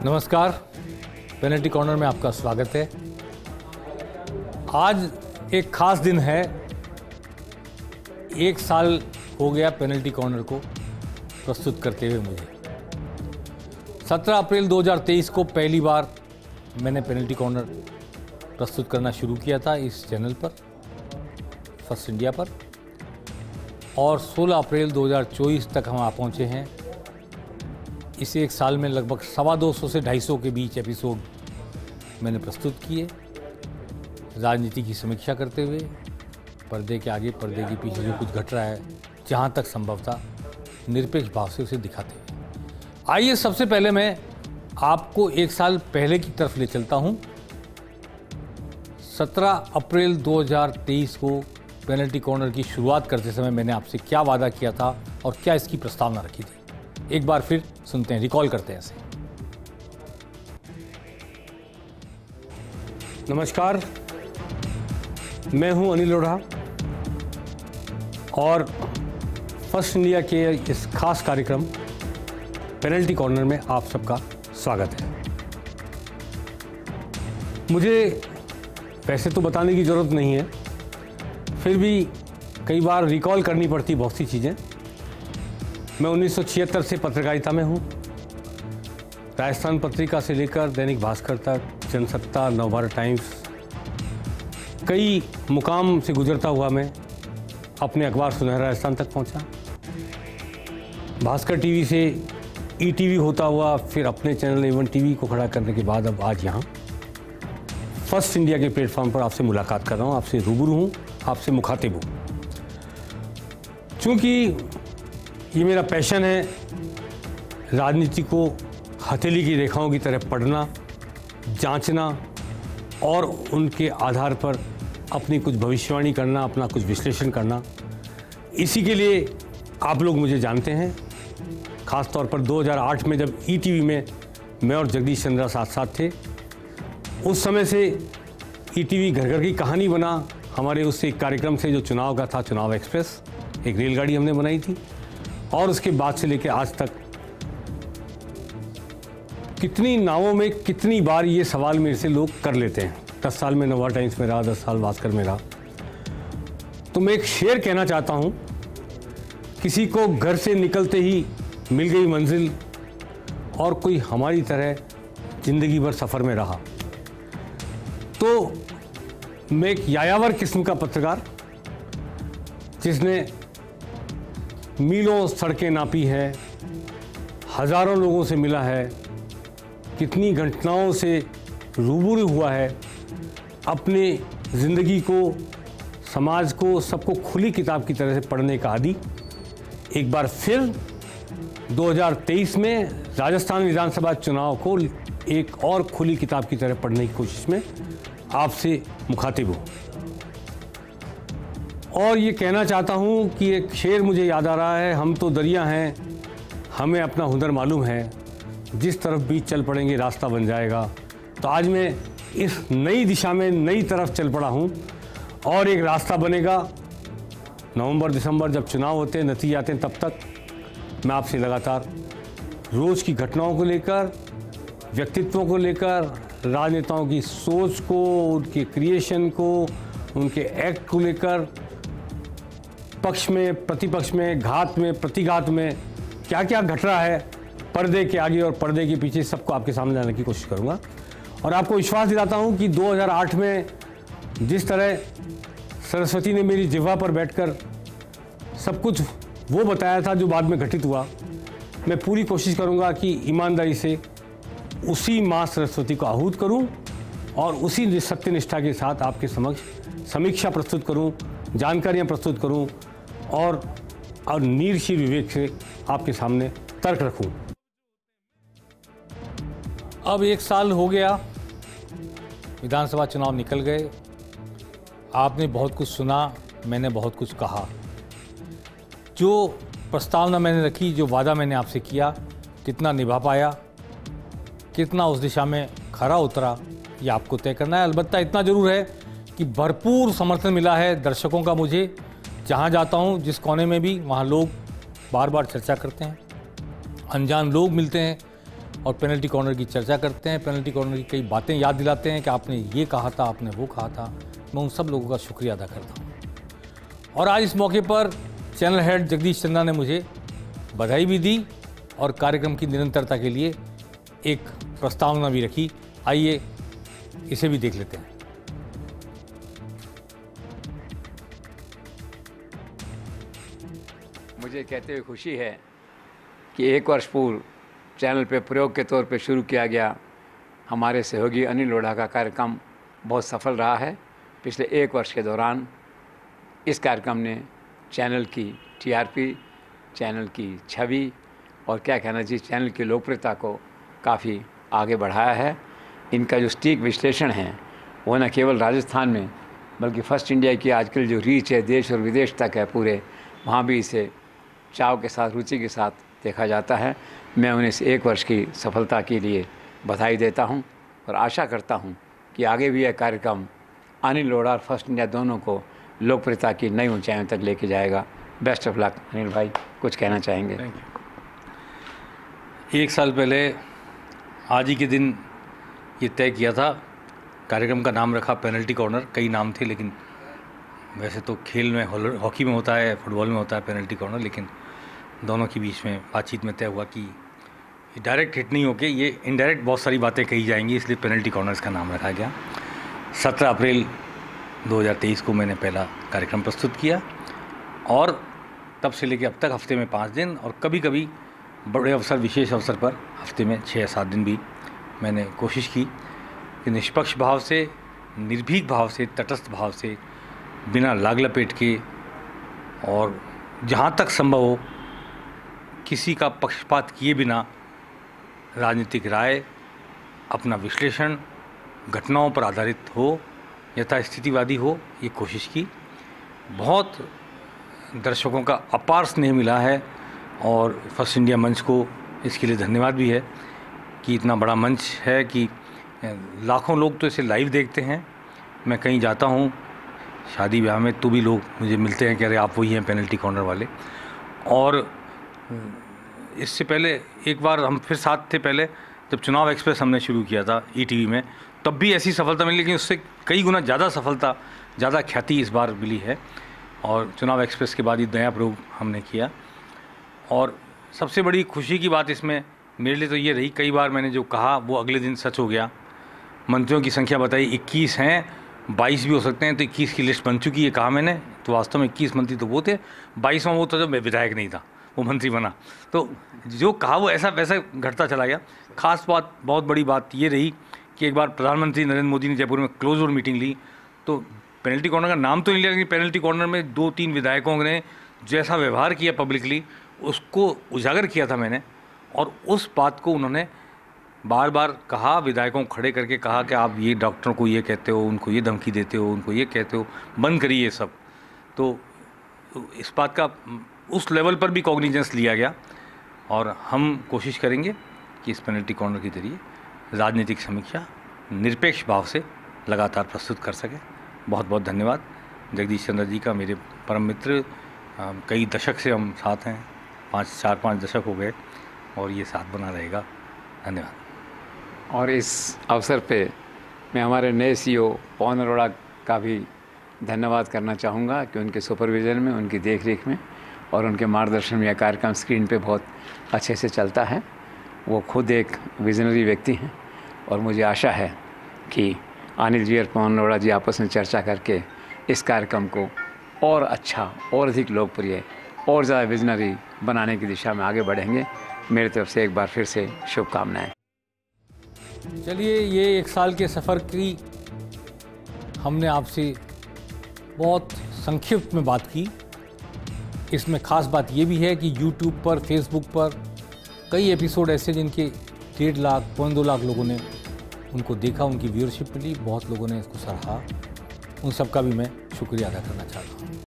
नमस्कार, penalty corner में आपका स्वागत है। आज एक खास दिन है। 1 साल हो गया पेनल्टी कॉर्नर को प्रस्तुत करते हुए मुझे। 17 अप्रैल 2023 को पहली बार मैंने पेनल्टी कॉर्नर प्रस्तुत करना शुरू किया था इस चैनल पर, फर्स्ट इंडिया पर, और 16 अप्रैल 2024 तक हम आ पहुँचे हैं। इस 1 साल में लगभग 250 से 250 के बीच एपिसोड मैंने प्रस्तुत किए, राजनीति की समीक्षा करते हुए, पर्दे के आगे पर्दे के पीछे जो कुछ घट रहा है, जहाँ तक संभव था निरपेक्ष भाव से उसे दिखाते हुए। आइए सबसे पहले मैं आपको 1 साल पहले की तरफ ले चलता हूँ। 17 अप्रैल 2023 को पेनल्टी कॉर्नर की शुरुआत करते समय मैंने आपसे क्या वादा किया था और क्या इसकी प्रस्तावना रखी थी। एक बार फिर सुनते हैं, रिकॉल करते हैं इसे। नमस्कार, मैं हूं अनिल लोढ़ा और फर्स्ट इंडिया के इस खास कार्यक्रम पेनल्टी कॉर्नर में आप सबका स्वागत है। मुझे वैसे तो बताने की ज़रूरत नहीं है, फिर भी कई बार रिकॉल करनी पड़ती बहुत सी चीज़ें। मैं 1976 से पत्रकारिता में हूँ। राजस्थान पत्रिका से लेकर दैनिक भास्कर तक, जनसत्ता, नवभारत टाइम्स, कई मुकाम से गुजरता हुआ मैं अपने अखबार सुनहरा राजस्थान तक पहुँचा। भास्कर टीवी से ईटीवी होता हुआ फिर अपने चैनल एवन टीवी को खड़ा करने के बाद अब आज यहाँ फर्स्ट इंडिया के प्लेटफॉर्म पर आपसे मुलाकात कर रहा हूँ, आपसे रूबरू हूँ, आपसे मुखातिब हूँ। चूँकि ये मेरा पैशन है, राजनीति को हथेली की रेखाओं की तरह पढ़ना, जांचना और उनके आधार पर अपनी कुछ भविष्यवाणी करना, अपना कुछ विश्लेषण करना। इसी के लिए आप लोग मुझे जानते हैं। ख़ास तौर पर 2008 में जब ईटीवी में मैं और जगदीश चंद्रा साथ साथ थे, उस समय से ईटीवी घर घर की कहानी बना। हमारे उस एक कार्यक्रम से जो चुनाव का था, चुनाव एक्सप्रेस, एक रेलगाड़ी हमने बनाई थी, और उसके बाद से लेकर आज तक कितनी नावों में कितनी बार ये सवाल मेरे से लोग कर लेते हैं। 10 साल में नवभारत टाइम्स में रहा, 10 साल भास्कर में रहा। तो मैं एक शेर कहना चाहता हूँ, किसी को घर से निकलते ही मिल गई मंजिल और कोई हमारी तरह जिंदगी भर सफ़र में रहा। तो मैं एक यायावर किस्म का पत्रकार, जिसने मीलों सड़कें नापी है, हज़ारों लोगों से मिला है, कितनी घटनाओं से रूबरू हुआ है, अपने ज़िंदगी को, समाज को, सबको खुली किताब की तरह से पढ़ने का आदी। एक बार फिर 2023 में राजस्थान विधानसभा चुनाव को एक और खुली किताब की तरह पढ़ने की कोशिश में आपसे मुखातिब हूँ। और ये कहना चाहता हूँ कि एक शेर मुझे याद आ रहा है, हम तो दरिया हैं, हमें अपना हुनर मालूम है, जिस तरफ भी चल पड़ेंगे रास्ता बन जाएगा। तो आज मैं इस नई दिशा में नई तरफ चल पड़ा हूँ और एक रास्ता बनेगा। नवंबर दिसंबर जब चुनाव होते हैं, नतीजे आते हैं, तब तक मैं आपसे लगातार रोज़ की घटनाओं को लेकर, व्यक्तित्वों को लेकर, राजनेताओं की सोच को, उनके क्रिएशन को, उनके एक्ट को लेकर, पक्ष में, प्रतिपक्ष में, घात में, प्रतिघात में क्या क्या घट रहा है पर्दे के आगे और पर्दे के पीछे, सबको आपके सामने लाने की कोशिश करूंगा। और आपको विश्वास दिलाता हूं कि 2008 में जिस तरह सरस्वती ने मेरी जिह्वा पर बैठकर सब कुछ वो बताया था जो बाद में घटित हुआ, मैं पूरी कोशिश करूंगा कि ईमानदारी से उसी माँ सरस्वती को आहूत करूं और उसी सत्यनिष्ठा के साथ आपके समक्ष समीक्षा प्रस्तुत करूं, जानकारियां प्रस्तुत करूं और नीरशी विवेक से आपके सामने तर्क रखूं। अब 1 साल हो गया, विधानसभा चुनाव निकल गए। आपने बहुत कुछ सुना, मैंने बहुत कुछ कहा। जो प्रस्तावना मैंने रखी, जो वादा मैंने आपसे किया, कितना निभा पाया, कितना उस दिशा में खरा उतरा, ये आपको तय करना है। अलबत्ता इतना ज़रूर है कि भरपूर समर्थन मिला है दर्शकों का मुझे। जहाँ जाता हूँ, जिस कोने में भी, वहाँ लोग बार बार चर्चा करते हैं, अनजान लोग मिलते हैं और पेनल्टी कॉर्नर की चर्चा करते हैं, पेनल्टी कॉर्नर की कई बातें याद दिलाते हैं कि आपने ये कहा था, आपने वो कहा था। मैं उन सब लोगों का शुक्रिया अदा करता हूँ। और आज इस मौके पर चैनल हेड जगदीश चंद्रा ने मुझे बधाई भी दी और कार्यक्रम की निरंतरता के लिए एक प्रस्तावना भी रखी। आइए इसे भी देख लेते हैं। मुझे कहते हुए खुशी है कि 1 वर्ष पूर्व चैनल पे प्रयोग के तौर पे शुरू किया गया हमारे सहयोगी अनिल लोढ़ा का कार्यक्रम बहुत सफल रहा है। पिछले 1 वर्ष के दौरान इस कार्यक्रम ने चैनल की टीआरपी, चैनल की छवि और क्या कहना चाहिए चैनल की लोकप्रियता को काफ़ी आगे बढ़ाया है। इनका जो सटीक विश्लेषण है वो न केवल राजस्थान में बल्कि फर्स्ट इंडिया की आजकल जो रीच है देश और विदेश तक है पूरे, वहाँ भी इसे चाव के साथ, रुचि के साथ देखा जाता है। मैं उन्हें इस 1 वर्ष की सफलता के लिए बधाई देता हूँ और आशा करता हूँ कि आगे भी यह कार्यक्रम अनिल लोढ़ा और फर्स्ट इंडिया दोनों को लोकप्रियता की नई ऊंचाइयों तक लेके जाएगा। Best of luck. अनिल भाई कुछ कहना चाहेंगे? Thank you. 1 साल पहले आज ही के दिन ये तय किया था, कार्यक्रम का नाम रखा पेनल्टी कॉर्नर। कई नाम थे लेकिन वैसे तो खेल में हॉकी में होता है, फुटबॉल में होता है पेनल्टी कॉर्नर, लेकिन दोनों के बीच में बातचीत में तय हुआ कि ये डायरेक्ट हिट नहीं होके ये इनडायरेक्ट बहुत सारी बातें कही जाएंगी, इसलिए पेनल्टी कॉर्नर्स का नाम रखा गया। 17 अप्रैल 2023 को मैंने पहला कार्यक्रम प्रस्तुत किया और तब से लेकर अब तक हफ्ते में 5 दिन और कभी कभी बड़े अवसर, विशेष अवसर पर हफ्ते में 6 या 7 दिन भी मैंने कोशिश की कि निष्पक्ष भाव से, निर्भीक भाव से, तटस्थ भाव से, बिना लाग लपेट के और जहाँ तक संभव हो किसी का पक्षपात किए बिना राजनीतिक राय, अपना विश्लेषण घटनाओं पर आधारित हो, यथास्थितिवादी हो, ये कोशिश की। बहुत दर्शकों का अपार स्नेह मिला है और फर्स्ट इंडिया मंच को इसके लिए धन्यवाद भी है कि इतना बड़ा मंच है कि लाखों लोग तो इसे लाइव देखते हैं। मैं कहीं जाता हूँ शादी ब्याह में तो भी लोग मुझे मिलते हैं, कह रहे आप वही हैं पेनल्टी कॉर्नर वाले। और इससे पहले एक बार हम फिर साथ थे, पहले जब चुनाव एक्सप्रेस हमने शुरू किया था ईटीवी में, तब भी ऐसी सफलता मिली, लेकिन उससे कई गुना ज़्यादा सफलता, ज़्यादा ख्याति इस बार मिली है। और चुनाव एक्सप्रेस के बाद ये नया प्रयोग हमने किया और सबसे बड़ी खुशी की बात इसमें मेरे लिए तो ये रही, कई बार मैंने जो कहा वो अगले दिन सच हो गया। मंत्रियों की संख्या बताई 21 हैं, 22 भी हो सकते हैं, तो 21 की लिस्ट बन चुकी है कहा मैंने। तो वास्तव में 21 मंत्री तो वो थे, 22वां वो तो जब विधायक नहीं था, वो मंत्री बना। तो जो कहा वो ऐसा वैसा घटता चला गया। खास बात, बहुत बड़ी बात ये रही कि एक बार प्रधानमंत्री नरेंद्र मोदी ने जयपुर में क्लोज डोर मीटिंग ली, तो पेनल्टी कॉर्नर का नाम तो नहीं लिया, लेकिन पेनल्टी कॉर्नर में 2-3 विधायकों ने जैसा व्यवहार किया पब्लिकली उसको उजागर किया था मैंने। और उस बात को उन्होंने बार बार कहा, विधायकों को खड़े करके कहा कि आप ये डॉक्टरों को ये कहते हो, उनको ये धमकी देते हो, उनको ये कहते हो, बंद करिए ये सब। तो इस बात का उस लेवल पर भी कॉग्निजेंस लिया गया और हम कोशिश करेंगे कि इस पेनल्टी कॉर्नर के जरिए राजनीतिक समीक्षा निरपेक्ष भाव से लगातार प्रस्तुत कर सकें। बहुत बहुत धन्यवाद जगदीश चंद्र जी का, मेरे परम मित्र। कई दशक से हम साथ हैं, 4-5 दशक हो गए और ये साथ बना रहेगा। धन्यवाद। और इस अवसर पे मैं हमारे नए सीईओ पवन अरोड़ा का भी धन्यवाद करना चाहूँगा कि उनके सुपरविज़न में, उनकी देखरेख में और उनके मार्गदर्शन में यह कार्यक्रम स्क्रीन पे बहुत अच्छे से चलता है। वो खुद एक विजनरी व्यक्ति हैं और मुझे आशा है कि अनिल जी और पवन अरोड़ा जी आपस में चर्चा करके इस कार्यक्रम को और अच्छा और अधिक लोकप्रिय और ज़्यादा विजनरी बनाने की दिशा में आगे बढ़ेंगे। मेरी तरफ से एक बार फिर से शुभकामनाएं। चलिए, ये 1 साल के सफ़र की हमने आपसे बहुत संक्षिप्त में बात की। इसमें ख़ास बात ये भी है कि YouTube पर, Facebook पर कई एपिसोड ऐसे जिनके 1.5 लाख, 2 लाख लोगों ने उनको देखा, उनकी व्यूअरशिप मिली, बहुत लोगों ने इसको सराहा। उन सब का भी मैं शुक्रिया अदा करना चाहता हूँ।